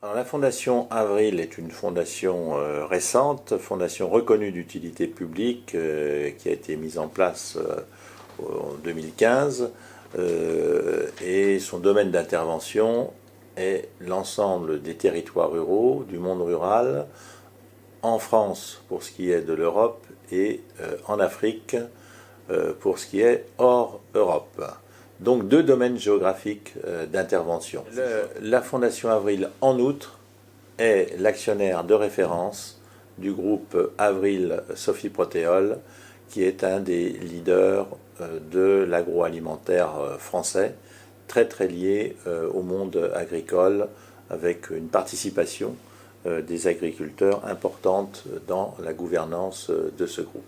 Alors, la Fondation Avril est une fondation récente, fondation reconnue d'utilité publique qui a été mise en place en 2015 et son domaine d'intervention est l'ensemble des territoires ruraux, du monde rural, en France pour ce qui est de l'Europe et en Afrique pour ce qui est hors Europe. Donc deux domaines géographiques d'intervention. La Fondation Avril, en outre, est l'actionnaire de référence du groupe Avril Sophie Protéol, qui est un des leaders de l'agroalimentaire français, très très lié au monde agricole, avec une participation des agriculteurs importante dans la gouvernance de ce groupe.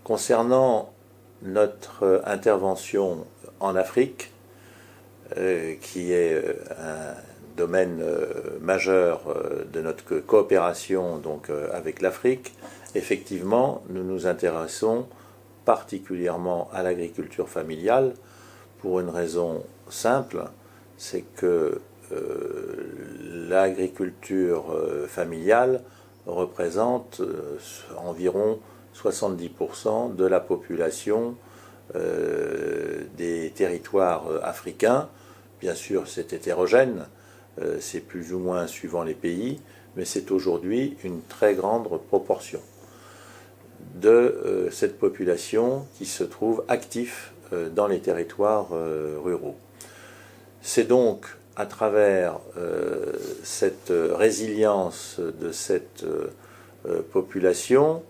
Concernant notre intervention en Afrique, qui est un domaine majeur de notre coopération donc, avec l'Afrique, effectivement, nous nous intéressons particulièrement à l'agriculture familiale pour une raison simple, c'est que l'agriculture familiale représente environ 70% de la population des territoires africains. Bien sûr, c'est hétérogène, c'est plus ou moins suivant les pays, mais c'est aujourd'hui une très grande proportion de cette population qui se trouve active dans les territoires ruraux. C'est donc à travers cette résilience de cette population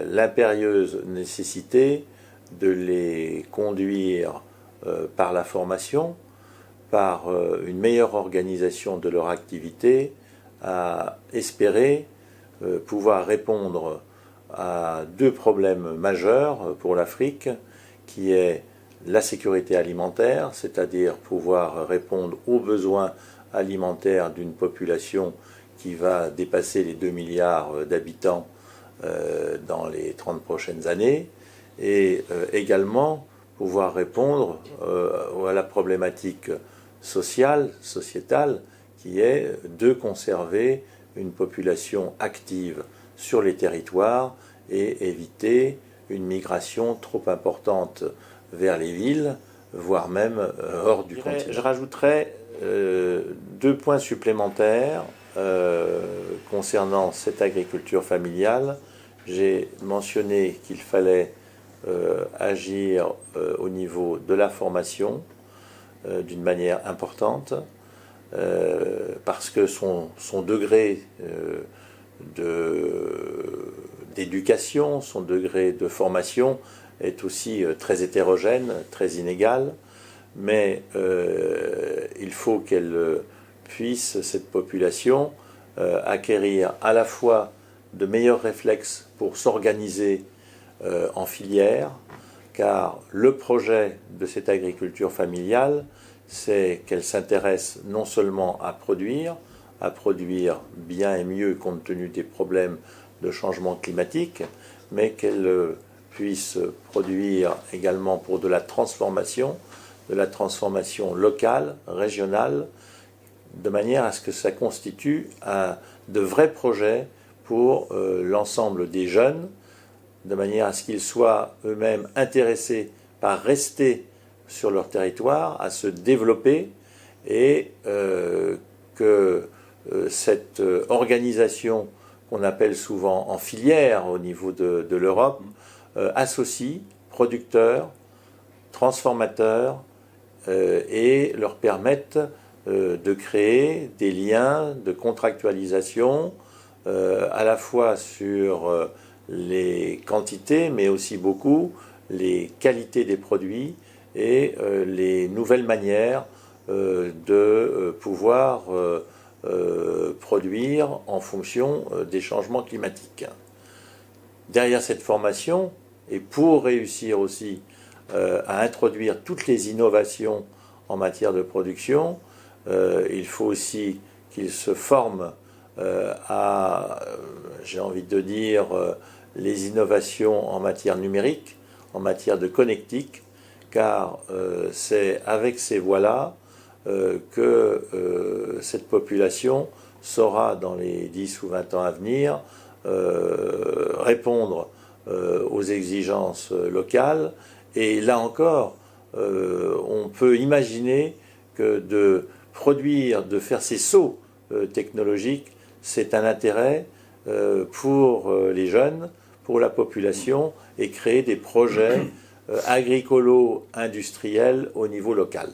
l'impérieuse nécessité de les conduire par la formation, par une meilleure organisation de leur activité, à espérer pouvoir répondre à deux problèmes majeurs pour l'Afrique, qui est la sécurité alimentaire, c'est-à-dire pouvoir répondre aux besoins alimentaires d'une population qui va dépasser les 2 milliards d'habitants dans les 30 prochaines années, et également pouvoir répondre à la problématique sociale, sociétale, qui est de conserver une population active sur les territoires et éviter une migration trop importante vers les villes, voire même hors du continent. Je rajouterais deux points supplémentaires concernant cette agriculture familiale. J'ai mentionné qu'il fallait agir au niveau de la formation d'une manière importante, parce que son degré d'éducation, son degré de formation est aussi très hétérogène, très inégal, mais il faut qu'elle puisse, cette population, acquérir à la fois de meilleurs réflexes pour s'organiser en filière, car le projet de cette agriculture familiale, c'est qu'elle s'intéresse non seulement à produire bien et mieux compte tenu des problèmes de changement climatique, mais qu'elle puisse produire également pour de la transformation locale, régionale, de manière à ce que ça constitue de vrais projets pour l'ensemble des jeunes, de manière à ce qu'ils soient eux-mêmes intéressés par rester sur leur territoire, à se développer, et que cette organisation qu'on appelle souvent en filière au niveau de l'Europe associe producteurs, transformateurs et leur permette de créer des liens de contractualisation à la fois sur les quantités, mais aussi beaucoup les qualités des produits et les nouvelles manières de pouvoir produire en fonction des changements climatiques. Derrière cette formation, et pour réussir aussi à introduire toutes les innovations en matière de production, il faut aussi qu'ils se forment à, j'ai envie de dire, les innovations en matière numérique, en matière de connectique, car c'est avec ces voies-là que cette population saura dans les 10 ou 20 ans à venir répondre aux exigences locales. Et là encore, on peut imaginer que de produire, de faire ces sauts technologiques, c'est un intérêt pour les jeunes, pour la population, et créer des projets agricolo-industriels au niveau local.